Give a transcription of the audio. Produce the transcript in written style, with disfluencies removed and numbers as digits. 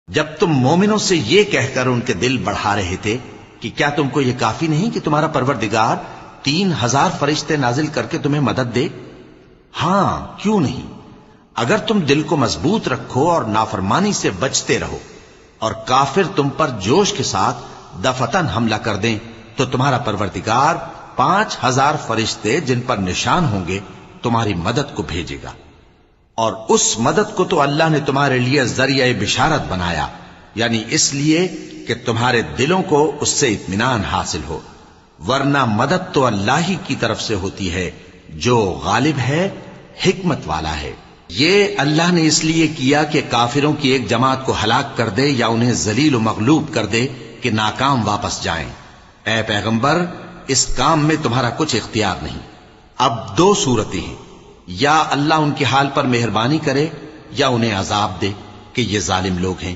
جب تم مومنوں سے یہ کہہ کر ان کے دل بڑھا رہے تھے کہ کیا تم کو یہ کافی نہیں کہ تمہارا پروردگار 3000 فرشتے نازل کر کے تمہیں مدد دے؟ ہاں کیوں نہیں، اگر تم دل کو مضبوط رکھو اور نافرمانی سے بچتے رہو اور کافر تم پر جوش کے ساتھ دفتن حملہ کر دیں تو تمہارا پروردگار 5000 فرشتے جن پر نشان ہوں گے تمہاری مدد کو بھیجے گا، اور اس مدد کو تو اللہ نے تمہارے لیے ذریعہ بشارت بنایا، یعنی اس لیے کہ تمہارے دلوں کو اس سے اطمینان حاصل ہو، ورنہ مدد تو اللہ ہی کی طرف سے ہوتی ہے جو غالب ہے، حکمت والا ہے۔ یہ اللہ نے اس لیے کیا کہ کافروں کی ایک جماعت کو ہلاک کر دے یا انہیں ذلیل و مغلوب کر دے کہ ناکام واپس جائیں۔ اے پیغمبر، اس کام میں تمہارا کچھ اختیار نہیں۔ اب 2 صورتیں ہیں، یا اللہ ان کے حال پر مہربانی کرے یا انہیں عذاب دے کہ یہ ظالم لوگ ہیں۔